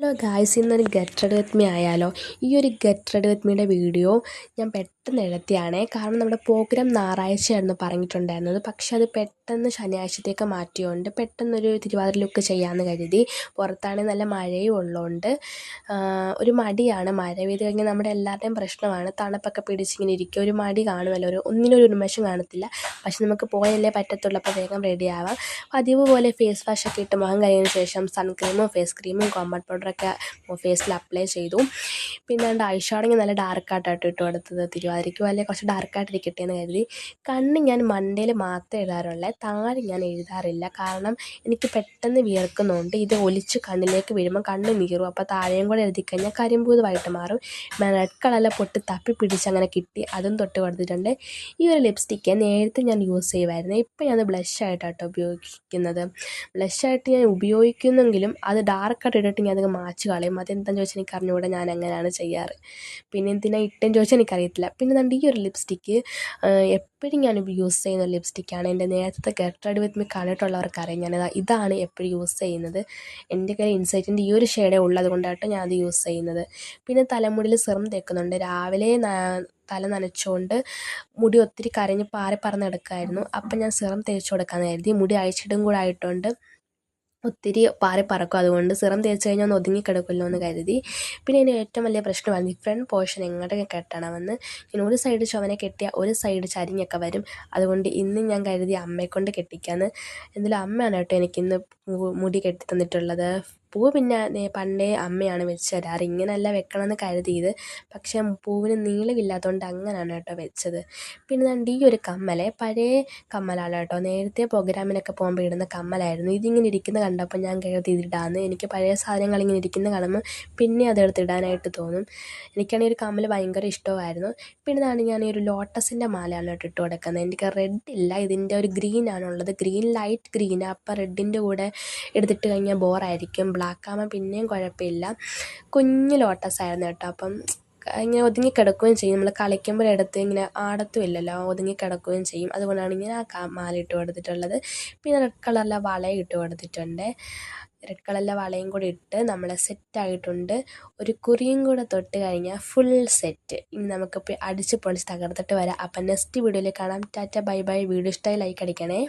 Hello guys, ഇന്നൊരു get ready with me ആയാലോ. ഈ ഒരു ഗെറ്റ് റെഡി വിത്ത് മീയുടെ വീഡിയോ ഞാൻ പെട്ടെന്ന് എടുത്തിയാണേ. കാരണം നമ്മുടെ പ്രോഗ്രാം ഞായറാഴ്ചയായിരുന്നു പറഞ്ഞിട്ടുണ്ടായിരുന്നത്. പക്ഷെ അത് പെട്ടെന്ന് ശനിയാഴ്ചത്തേക്ക് മാറ്റിയോണ്ട് പെട്ടെന്നൊരു തിരുവാതിര ലുക്ക് ചെയ്യാമെന്ന് കരുതി. പുറത്താണെങ്കിൽ നല്ല മഴയും ഉള്ളതുകൊണ്ട് ഒരു മടിയാണ്. മഴ പെയ്ത് കഴിഞ്ഞാൽ നമ്മുടെ എല്ലാവരുടെയും പ്രശ്നമാണ്. തണുപ്പൊക്കെ പിടിച്ചിങ്ങനെ ഇരിക്കും, ഒരു മടി കാണുമല്ലോ, ഒന്നിനൊരു ഉന്മേഷം കാണത്തില്ല. പക്ഷെ നമുക്ക് പോയല്ലേ പറ്റത്തുള്ളൂ. അപ്പോൾ വേഗം റെഡി ആവാം. പതിവ് പോലെ ഫേസ് വാഷൊക്കെ ഇട്ട് മുഖം കഴിയുന്നതിന് ശേഷം സൺക്രീമും ഫേസ് ക്രീമും കോമ്പാക്ട് പൗഡറൊക്കെ ഫേസിൽ അപ്ലൈ ചെയ്തു. പിന്നെ ഐഷാഡോയിൽ നല്ല ഡാർക്കായിട്ടായിട്ട് ഇട്ട് കൊടുത്തത്. തിരുവാതിരയ്ക്ക് വല്ല കുറച്ച് ഡാർക്കായിട്ടിരിക്കട്ടെ എന്ന് കരുതി. കണ്ണ് ഞാൻ മണ്ടയിൽ മാത്രമേ എഴുതാറുള്ളൂ, താഴെ ഞാൻ എഴുതാറില്ല. കാരണം എനിക്ക് പെട്ടെന്ന് വിയർക്കുന്നുണ്ട്. ഇത് ഒലിച്ച് കണ്ണിലേക്ക് വീഴുമ്പോൾ കണ്ണ് നീറും. അപ്പോൾ താഴെയും കൂടെ എഴുതിക്കഴിഞ്ഞാൽ കരിമ്പൂതമായിട്ട് മാറും. റെഡ് കളറിലെ പൊട്ട് തപ്പി പിടിച്ച് അങ്ങനെ കിട്ടി, അതും തൊട്ട് കൊടുത്തിട്ടുണ്ട്. ഈ ഒരു ലിപ്സ്റ്റിക്ക് നേരത്തെ ഞാൻ യൂസ് ചെയ്യുമായിരുന്നു. ഇപ്പം ഞാൻ ബ്ലഷായിട്ടാട്ടോ ഉപയോഗിക്കുന്നത്. ബ്ലഷായിട്ട് ഞാൻ ഉപയോഗിക്കുന്നെങ്കിലും അത് ഡാർക്കായിട്ട് ഇട്ടിട്ട് ഞാൻ അത് മാച്ച് കളയും. അതെന്താണെന്ന് ചോദിച്ചാൽ എനിക്ക് അറിഞ്ഞുകൂടെ, ഞാൻ അങ്ങനെയാണ് ചെയ്യാറ്. പിന്നെ എന്തിനാ ഇട്ടെന്ന് ചോദിച്ചാൽ എനിക്കറിയത്തില്ല. പിന്നെ ഈ ഒരു ലിപ്സ്റ്റിക്ക് എപ്പോഴും ഞാൻ യൂസ് ചെയ്യുന്ന ലിപ്സ്റ്റിക്കാണ്. എൻ്റെ നേരത്തെ ഗെറ്റ് റെഡി വിത്ത് മീ കണ്ടിട്ടുള്ളവർക്കറിയാം ഞാൻ ഇതാണ് എപ്പോഴും യൂസ് ചെയ്യുന്നത്. എൻ്റെ കയ്യിൽ ഇൻസൈറ്റിൻ്റെ ഈ ഒരു ഷെയ്ഡേ ഉള്ളത് കൊണ്ടായിട്ട് ഞാൻ അത് യൂസ് ചെയ്യുന്നത്. പിന്നെ തലമുടിയിൽ സിറം തേക്കുന്നുണ്ട്. രാവിലെ തല നനച്ചുകൊണ്ട് മുടി ഒത്തിരി കരഞ്ഞ് പാറി പറന്ന് എടുക്കുമായിരുന്നു. അപ്പം ഞാൻ സിറം തേച്ച് കൊടുക്കാമെന്ന് കരുതി. മുടി അഴിച്ചിടും കൂടെ ആയിട്ടുണ്ട്, ഒത്തിരി പാറി പറക്കും. അതുകൊണ്ട് സിറം തേച്ച് കഴിഞ്ഞാൽ ഒന്ന് ഒതുങ്ങിക്കിടക്കുമല്ലോ എന്ന് കരുതി. പിന്നെ ഇതിന് ഏറ്റവും വലിയ പ്രശ്നമാണ് ഈ ഫ്രണ്ട് പോർഷൻ എങ്ങോട്ടൊക്കെ കെട്ടണമെന്ന്. ഇങ്ങനെ ഒരു സൈഡ് ചുവനെ കെട്ടിയാൽ ഒരു സൈഡ് ചരിഞ്ഞൊക്കെ വരും. അതുകൊണ്ട് ഇന്ന് ഞാൻ കരുതി അമ്മയെക്കൊണ്ട് കെട്ടിക്കാമെന്ന്. എന്തായാലും അമ്മയാണ് കേട്ടോ എനിക്കിന്ന് മുടി കെട്ടി തന്നിട്ടുള്ളത്. പൂ പിന്നെ പണ്ടേ അമ്മയാണ് വെച്ച് തരാറ്. ഇങ്ങനെയല്ല വെക്കണമെന്ന് കരുതിയത്, പക്ഷേ പൂവിന് നീളമില്ലാത്തതുകൊണ്ട് അങ്ങനെയാണ് കേട്ടോ വെച്ചത്. പിന്നെ ഈ ഒരു കമ്മല് പഴയ കമ്മലാണ് കേട്ടോ. നേരത്തെ പ്രോഗ്രാമിനൊക്കെ പോകുമ്പോൾ ഇടുന്ന കമ്മലായിരുന്നു. ഇതിങ്ങനെ ഇരിക്കുന്ന കണ്ടപ്പോൾ ഞാൻ കരുതി ഇതിടാമെന്ന്. എനിക്ക് പഴയ സാധനങ്ങൾ ഇങ്ങനെ ഇരിക്കുന്ന കാണുമ്പോൾ പിന്നെ അതെടുത്ത് ഇടാനായിട്ട് തോന്നും. എനിക്കാണെങ്കിൽ ഒരു കമ്മൽ ഭയങ്കര ഇഷ്ടമായിരുന്നു. പിന്നെ ഞാൻ ഈ ഒരു ലോട്ടസിൻ്റെ മാലയാണ് കേട്ടോ ഇട്ട് കൊടുക്കുന്നത്. എനിക്ക് റെഡ് ഇല്ല, ഇതിൻ്റെ ഒരു ഗ്രീനാണുള്ളത്. Green light ഗ്രീനാണ്. അപ്പോൾ റെഡിൻ്റെ കൂടെ എടുത്തിട്ട് കഴിഞ്ഞാൽ ബോറായിരിക്കും. ബ്ലാക്ക് ആകുമ്പോൾ പിന്നെയും കുഴപ്പമില്ല. കുഞ്ഞ് ലോട്ടസ് ആയിരുന്നു കേട്ടോ. അപ്പം ഇങ്ങനെ ഒതുങ്ങിക്കിടക്കുകയും ചെയ്യും. നമ്മൾ കളിക്കുമ്പോഴെടുത്ത് ഇങ്ങനെ ആടത്തുമില്ലല്ലോ, ഒതുങ്ങിക്കിടക്കുകയും ചെയ്യും. അതുകൊണ്ടാണ് ഇങ്ങനെ മാല ഇട്ട് കൊടുത്തിട്ടുള്ളത്. പിന്നെ റെഡ് കളറിലെ വളയും ഇട്ട് കൊടുത്തിട്ടുണ്ട്. റെഡ് കളറിലെ വളയും കൂടി ഇട്ട് നമ്മളെ സെറ്റായിട്ടുണ്ട്. ഒരു കുറിയും കൂടെ തൊട്ട് കഴിഞ്ഞാൽ ഫുൾ സെറ്റ്. ഇനി നമുക്കിപ്പോൾ അടിച്ച് പൊളിച്ച് തകർത്തിട്ട് വരാം. അപ്പം നെക്സ്റ്റ് വീഡിയോയിൽ കാണാം. Tata bye bye. വീഡിയോ ഇഷ്ടമായി ലൈക്ക് അടിക്കണേ.